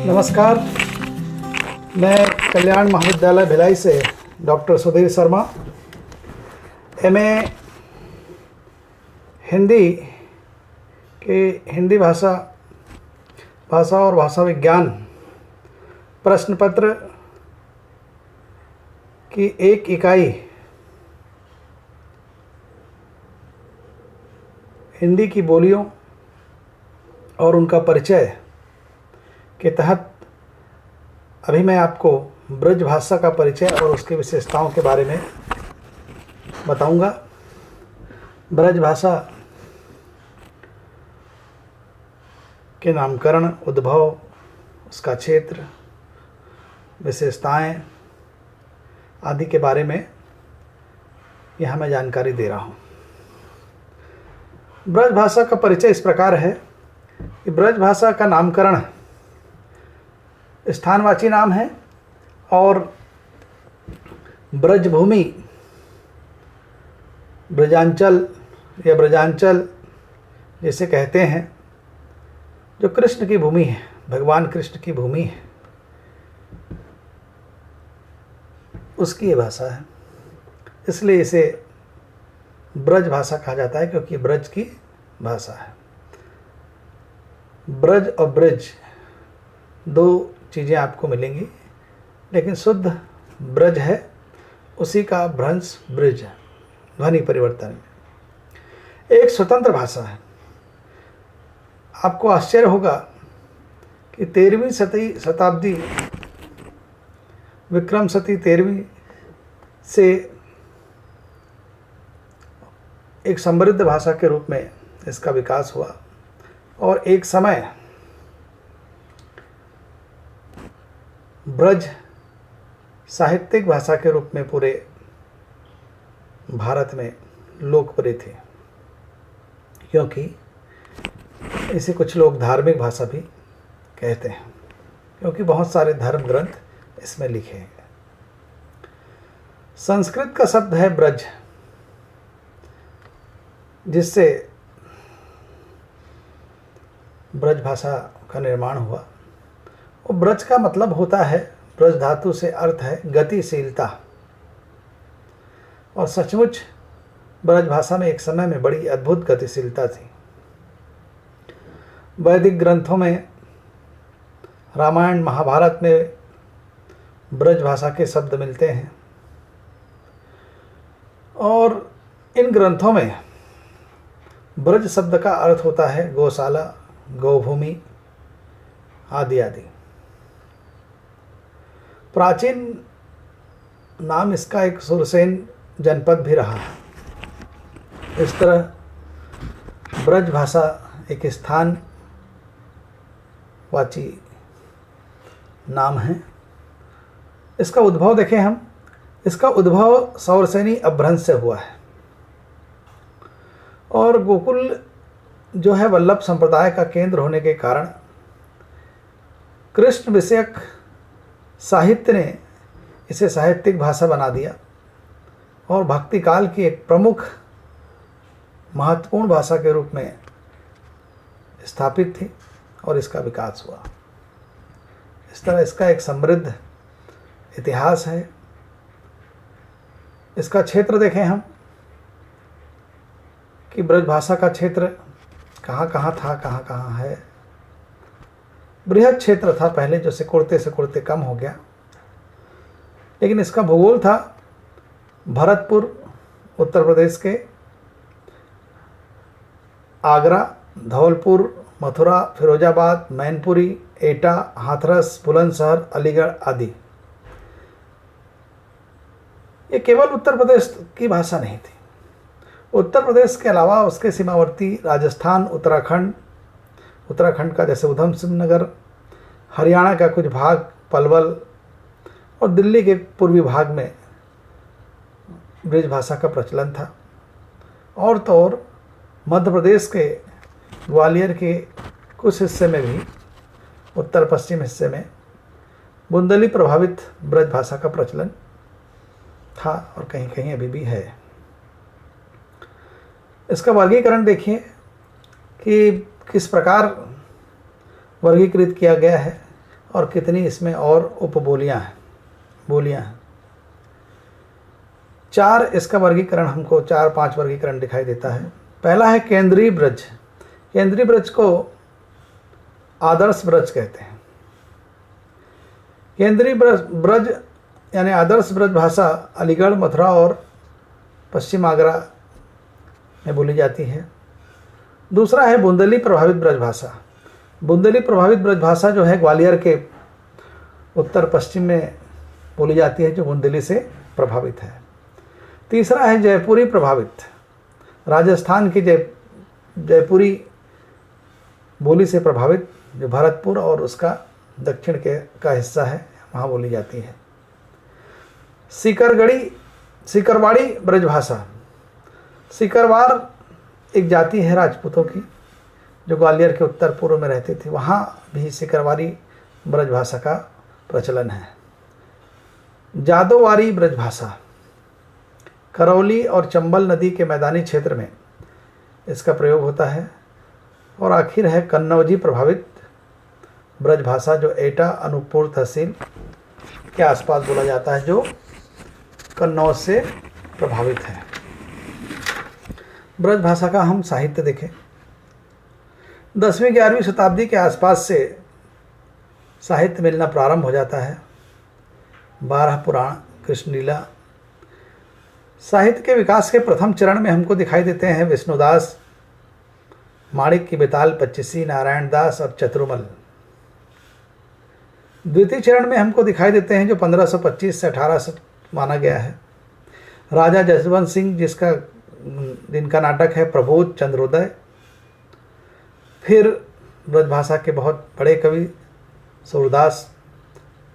नमस्कार, मैं कल्याण महाविद्यालय भिलाई से डॉक्टर सुधीर शर्मा, एमए हिंदी के हिंदी भाषा और भाषा विज्ञान प्रश्न पत्र की एक इकाई हिंदी की बोलियों और उनका परिचय के तहत अभी मैं आपको ब्रज भाषा का परिचय और उसकी विशेषताओं के बारे में बताऊंगा। ब्रज भाषा के नामकरण, उद्भव, उसका क्षेत्र, विशेषताएं आदि के बारे में यहाँ मैं जानकारी दे रहा हूँ। ब्रज भाषा का परिचय इस प्रकार है कि ब्रज भाषा का नामकरण स्थानवाची नाम है और ब्रजभूमि, ब्रजांचल या ब्रजांचल जिसे कहते हैं, जो कृष्ण की भूमि है, भगवान कृष्ण की भूमि है, उसकी ये भाषा है। इसलिए इसे ब्रज भाषा कहा जाता है, क्योंकि ब्रज की भाषा है। ब्रज और ब्रज दो चीज़ें आपको मिलेंगी, लेकिन शुद्ध ब्रज है, उसी का भ्रंश ब्रज है, ध्वनि परिवर्तन में। एक स्वतंत्र भाषा है। आपको आश्चर्य होगा कि 13वीं शताब्दी, विक्रम शती 13वीं से एक समृद्ध भाषा के रूप में इसका विकास हुआ और एक समय ब्रज साहित्यिक भाषा के रूप में पूरे भारत में लोकप्रिय थे, क्योंकि इसे कुछ लोग धार्मिक भाषा भी कहते हैं, क्योंकि बहुत सारे धर्म ग्रंथ इसमें लिखे हैं। संस्कृत का शब्द है ब्रज, जिससे ब्रज भाषा का निर्माण हुआ। और ब्रज का मतलब होता है, ब्रज धातु से अर्थ है गतिशीलता। और सचमुच ब्रज भाषा में एक समय में बड़ी अद्भुत गतिशीलता थी। वैदिक ग्रंथों में, रामायण महाभारत में ब्रज भाषा के शब्द मिलते हैं और इन ग्रंथों में ब्रज शब्द का अर्थ होता है गौशाला, गौभूमि आदि आदि। प्राचीन नाम इसका एक सुरसेन जनपद भी रहा है। इस तरह ब्रज भाषा एक स्थान वाची नाम है। इसका उद्भव देखें हम, इसका उद्भव सौरसेनी अपभ्रंश से हुआ है और गोकुल जो है वल्लभ संप्रदाय का केंद्र होने के कारण कृष्ण विषयक साहित्य ने इसे साहित्यिक भाषा बना दिया और भक्ति काल की एक प्रमुख महत्वपूर्ण भाषा के रूप में स्थापित थी और इसका विकास हुआ। इस तरह इसका एक समृद्ध इतिहास है। इसका क्षेत्र देखें हम कि ब्रज भाषा का क्षेत्र कहाँ कहाँ था, कहाँ कहाँ है। बृहद क्षेत्र था पहले, जो सिकुड़ते कम हो गया, लेकिन इसका भूगोल था भरतपुर उत्तर प्रदेश के, आगरा, धौलपुर, मथुरा, फिरोजाबाद, मैनपुरी, एटा, हाथरस, बुलंदशहर, अलीगढ़ आदि। ये केवल उत्तर प्रदेश की भाषा नहीं थी। उत्तर प्रदेश के अलावा उसके सीमावर्ती राजस्थान, उत्तराखंड का जैसे उधम सिंह नगर, हरियाणा का कुछ भाग, पलवल और दिल्ली के पूर्वी भाग में ब्रज भाषा का प्रचलन था। और तो और मध्य प्रदेश के ग्वालियर के कुछ हिस्से में भी, उत्तर पश्चिम हिस्से में बुंदेली प्रभावित ब्रज भाषा का प्रचलन था और कहीं कहीं अभी भी है। इसका वर्गीकरण देखिए कि किस प्रकार वर्गीकृत किया गया है। और कितनी इसमें और उपबोलियाँ हैं, बोलियाँ हैं। 4 इसका वर्गीकरण हमको 4-5 वर्गीकरण दिखाई देता है। पहला है केंद्रीय ब्रज। केंद्रीय ब्रज को आदर्श ब्रज कहते हैं। केंद्रीय ब्रज यानी आदर्श ब्रज भाषा अलीगढ़, मथुरा और पश्चिम आगरा में बोली जाती है। दूसरा है बुंदेली प्रभावित ब्रज भाषा। बुंदेली प्रभावित ब्रज भाषा जो है ग्वालियर के उत्तर पश्चिम में बोली जाती है, जो बुंदेली से प्रभावित है। तीसरा है जयपुरी प्रभावित, राजस्थान की जयपुरी बोली से प्रभावित, जो भरतपुर और उसका दक्षिण का हिस्सा है, वहाँ बोली जाती है। सीकरवाड़ी ब्रजभाषा। सीकरवार एक जाति है राजपूतों की, जो ग्वालियर के उत्तर पूर्व में रहती थी। वहाँ भी सीकरवारी ब्रजभाषा का प्रचलन है। जादोवारी ब्रजभाषा करौली और चंबल नदी के मैदानी क्षेत्र में इसका प्रयोग होता है। और आखिर है कन्नौजी प्रभावित ब्रजभाषा, जो एटा अनूपपुर तहसील के आसपास बोला जाता है, जो कन्नौज से प्रभावित है। ब्रज भाषा का हम साहित्य देखें। 10वीं-11वीं शताब्दी के आसपास से साहित्य मिलना प्रारंभ हो जाता है। 12 पुराण, कृष्णलीला। साहित्य के विकास के प्रथम चरण में हमको दिखाई देते हैं विष्णुदास, माणिक की बेताल 25, नारायण दास और चतुर्मल। द्वितीय चरण में हमको दिखाई देते हैं, जो 1525 से 1800 माना गया है, राजा जसवंत सिंह, जिनका नाटक है प्रबोध चंद्रोदय। फिर ब्रजभाषा के बहुत बड़े कवि सूरदास,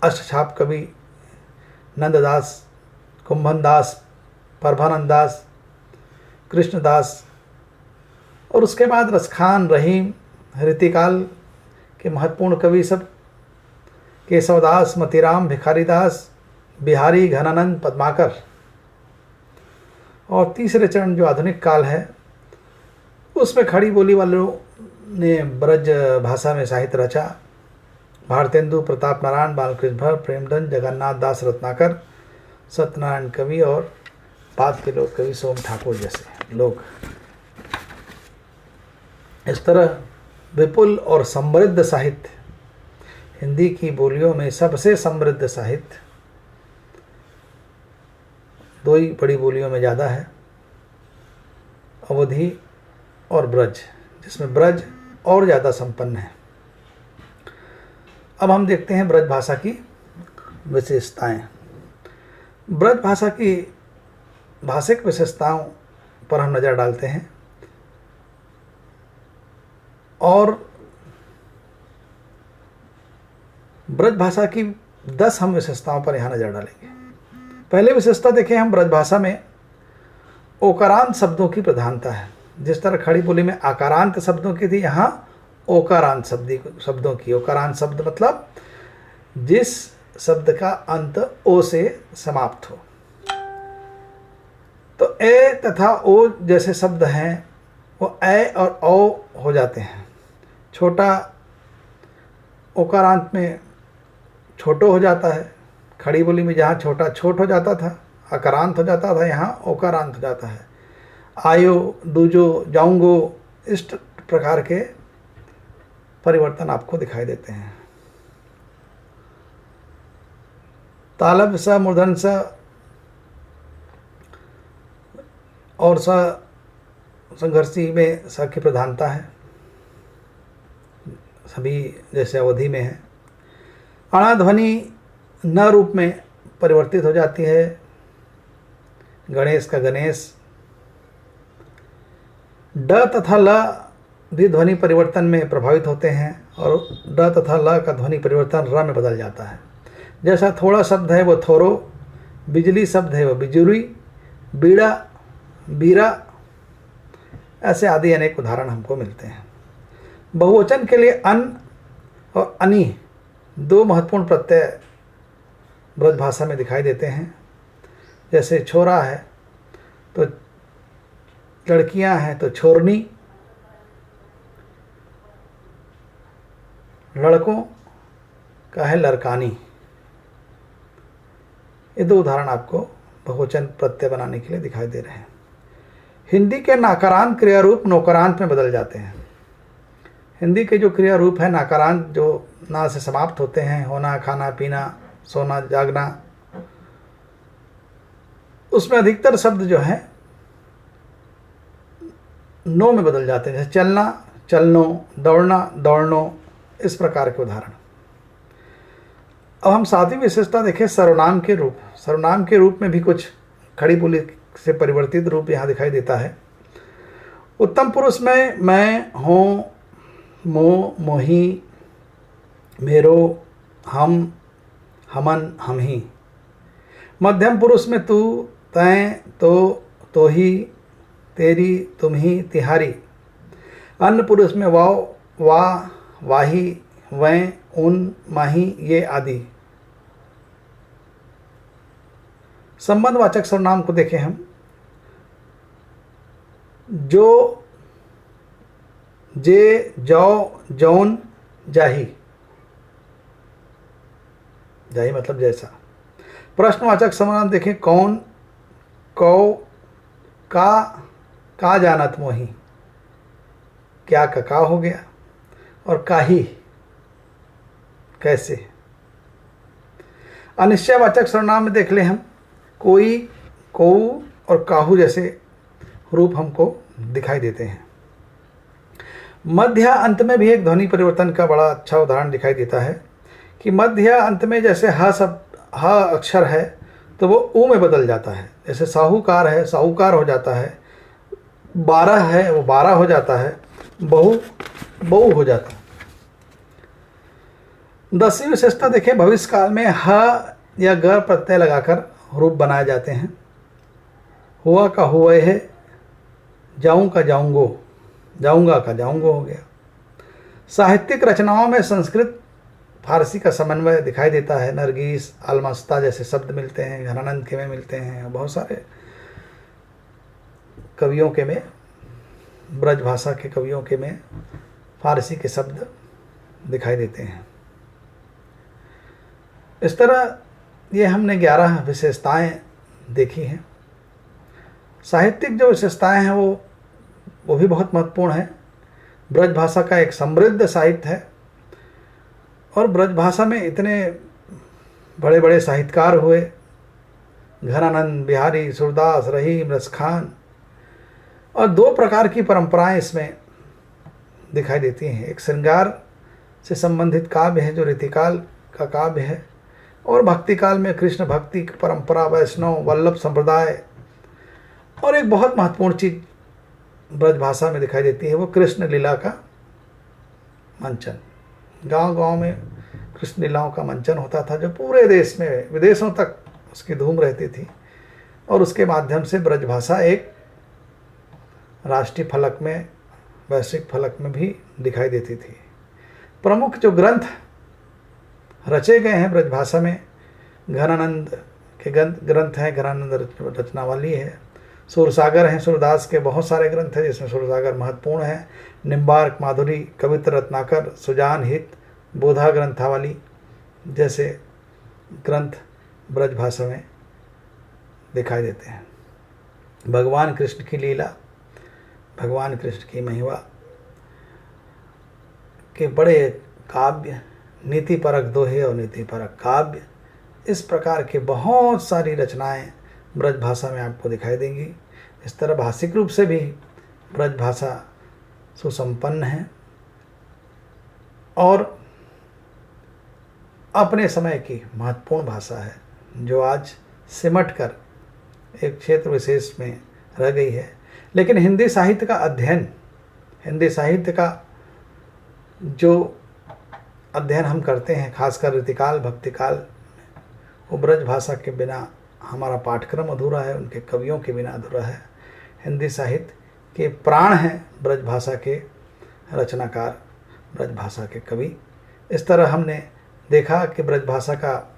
अष्टछाप कवि नंददास, कुंभनदास, प्रभानंद दास, कृष्णदास, और उसके बाद रसखान, रहीम, रीतिकाल के महत्वपूर्ण कवि सब केशवदास, मतीराम, भिखारीदास, बिहारी, घनानंद, पद्माकर। और तीसरे चरण जो आधुनिक काल है, उसमें खड़ी बोली वालों ने ब्रज भाषा में साहित्य रचा। भारतेंदु, प्रताप नारायण, बालकृष्ण भट्ट, प्रेमचंद, जगन्नाथ दास रत्नाकर, सत्यनारायण कवि और बाद के लोक कवि सोम ठाकुर जैसे लोग। इस तरह विपुल और समृद्ध साहित्य, हिंदी की बोलियों में सबसे समृद्ध साहित्य 2 ही बड़ी बोलियों में ज़्यादा है, अवधी और ब्रज, जिसमें ब्रज और ज़्यादा संपन्न है। अब हम देखते हैं ब्रज भाषा की विशेषताएं। ब्रज भाषा की भाषिक विशेषताओं पर हम नज़र डालते हैं और ब्रज भाषा की 10 हम विशेषताओं पर यहाँ नज़र डालेंगे। पहले विशेषता देखें हम, ब्रज भाषा में ओकारांत शब्दों की प्रधानता है। जिस तरह खड़ी बोली में आकारांत शब्दों की थी, यहाँ ओकारांत शब्दों की। ओकारांत शब्द मतलब जिस शब्द का अंत ओ से समाप्त हो। तो ए तथा ओ जैसे शब्द हैं वो ए और ओ हो जाते हैं। छोटा ओकारांत में छोटो हो जाता है। खड़ी बोली में जहाँ छोटा छोट हो जाता था, अकारांत हो जाता था, यहाँ ओकारांत हो जाता है। आयो, दूजो, जाऊंगो, इस प्रकार के परिवर्तन आपको दिखाई देते हैं। तालब स, मूर्धन स और स संघर्षी में स की प्रधानता है, सभी जैसे अवधि में है। अणा ध्वनि न रूप में परिवर्तित हो जाती है। गणेश का गणेश। ड तथा ल भी ध्वनि परिवर्तन में प्रभावित होते हैं और ड तथा ल का ध्वनि परिवर्तन र में बदल जाता है। जैसा थोड़ा शब्द है वो थोरो, बिजली शब्द है वो बिजुरी, बीड़ा, बीरा, ऐसे आदि अनेक उदाहरण हमको मिलते हैं। बहुवचन के लिए अन और अनि 2 महत्वपूर्ण प्रत्यय ब्रज भाषा में दिखाई देते हैं। जैसे छोरा है तो लड़कियां हैं तो छोरनी, लड़कों का है लरकानी। ये दो उदाहरण आपको बहुवचन प्रत्यय बनाने के लिए दिखाई दे रहे हैं। हिंदी के नाकारांत क्रिया रूप नौकारांत में बदल जाते हैं। हिंदी के जो क्रिया रूप है नाकारांत, जो ना से समाप्त होते हैं, होना, खाना, पीना, सोना, जागना, उसमें अधिकतर शब्द जो है नो में बदल जाते हैं, जैसे चलना, चलनो, दौड़ना, दौड़नो, इस प्रकार के उदाहरण। अब हम सातवीं विशेषता देखें, सर्वनाम के रूप। सर्वनाम के रूप में भी कुछ खड़ी बोली से परिवर्तित रूप यहाँ दिखाई देता है। उत्तम पुरुष में मैं, हूँ, मो, मोही, मेरो, हम, हमन, हम ही। मध्यम पुरुष में तू, तैं, तो ही, तेरी, तुम ही, तिहारी। अन्य पुरुष में वाव, वाह, वाही, वै, उन, माही, ये आदि। संबंधवाचक सर्वनाम को देखें हम, जो, जे, जौ, जौन, जाही। जाही मतलब जैसा। प्रश्नवाचक सर्वनाम देखें, कौन, कौ, का जानत मोही, क्या का हो गया, और काही, कैसे। अनिश्चयवाचक सर्वनाम में देख ले हम, कोई, कोऊ और काहू जैसे रूप हमको दिखाई देते हैं। मध्य अंत में भी एक ध्वनि परिवर्तन का बड़ा अच्छा उदाहरण दिखाई देता है कि मध्य अंत में जैसे ह अक्षर है तो वो ऊ में बदल जाता है। जैसे साहूकार है, साहूकार हो जाता है। 12 है, वो 12 हो जाता है। बहु, बहु हो जाता है। 10वीं विशेषता देखें, भविष्य काल में ह या ग प्रत्यय लगाकर रूप बनाए जाते हैं। हुआ का हुए है, जाऊं का जाऊंगो, जाऊंगा का जाऊंगो हो गया। साहित्यिक रचनाओं में संस्कृत फारसी का समन्वय दिखाई देता है। नरगीस, अलमस्ता जैसे शब्द मिलते हैं, घनानंद के में मिलते हैं, बहुत सारे कवियों के में, ब्रज भाषा के कवियों के में फारसी के शब्द दिखाई देते हैं। इस तरह ये हमने 11 विशेषताएं देखी हैं। साहित्यिक जो विशेषताएं हैं वो भी बहुत महत्वपूर्ण है। ब्रज भाषा का एक समृद्ध साहित्य है और ब्रज भाषा में इतने बड़े बड़े साहित्यकार हुए, घनानंद, बिहारी, सूरदास, रहीम, रसखान, और 2 प्रकार की परंपराएं इसमें दिखाई देती हैं। एक श्रृंगार से संबंधित काव्य है जो रीतिकाल का काव्य है, और भक्ति काल में कृष्ण भक्ति की परंपरा, वैष्णव वल्लभ संप्रदाय। और एक बहुत महत्वपूर्ण चीज ब्रज भाषा में दिखाई देती है, वो कृष्ण लीला का मंचन। गांव गांव में कृष्ण लीलाओं का मंचन होता था, जो पूरे देश में, विदेशों तक उसकी धूम रहती थी, और उसके माध्यम से ब्रज भाषा एक राष्ट्रीय फलक में, वैश्विक फलक में भी दिखाई देती थी। प्रमुख जो ग्रंथ रचे गए हैं ब्रज भाषा में, घनानंद के ग्रंथ हैं, घनानंद रचनावली है। सूरसागर हैं, सूरदास के बहुत सारे ग्रंथ हैं जिसमें सूरसागर महत्वपूर्ण है। निम्बार्क, माधुरी, कवित्र रत्नाकर, सुजान हित, बोधा ग्रंथावली जैसे ग्रंथ ब्रज भाषा में दिखाई देते हैं। भगवान कृष्ण की लीला, भगवान कृष्ण की महिमा के बड़े काव्य, नीति परक दोहे और नीति परक काव्य, इस प्रकार के बहुत सारी रचनाएं ब्रज भाषा में आपको दिखाई देंगी। इस तरह भाषिक रूप से भी ब्रज भाषा सुसंपन्न है और अपने समय की महत्वपूर्ण भाषा है, जो आज सिमट कर एक क्षेत्र विशेष में रह गई है। लेकिन हिंदी साहित्य का अध्ययन, हिंदी साहित्य का जो अध्ययन हम करते हैं, खासकर रीतिकाल, भक्तिकाल, वो ब्रज भाषा के बिना हमारा पाठ्यक्रम अधूरा है, उनके कवियों के बिना अधूरा है। हिंदी साहित्य के प्राण हैं ब्रज भाषा के रचनाकार, ब्रज भाषा के कवि। इस तरह हमने देखा कि ब्रज भाषा का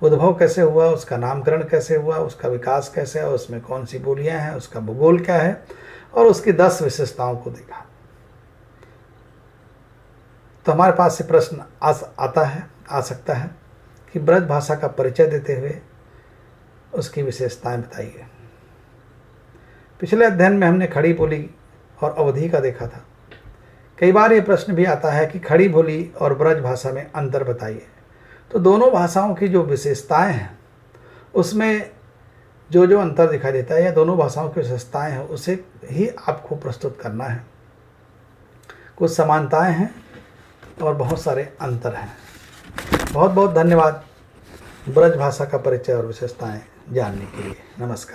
उद्भव कैसे हुआ, उसका नामकरण कैसे हुआ, उसका विकास कैसे है, उसमें कौन सी बोलियां हैं, उसका भूगोल क्या है, और उसकी 10 विशेषताओं को देखा। तो हमारे पास से प्रश्न आ सकता है कि ब्रज भाषा का परिचय देते हुए उसकी विशेषताएं बताइए। पिछले अध्ययन में हमने खड़ी बोली और अवधी का देखा था। कई बार ये प्रश्न भी आता है कि खड़ी बोली और ब्रज भाषा में अंतर बताइए। तो दोनों भाषाओं की जो विशेषताएं हैं उसमें जो अंतर दिखाई देता है या दोनों भाषाओं की विशेषताएं हैं उसे ही आपको प्रस्तुत करना है। कुछ समानताएं हैं और बहुत सारे अंतर हैं। बहुत बहुत धन्यवाद ब्रज भाषा का परिचय और विशेषताएं जानने के लिए। नमस्कार।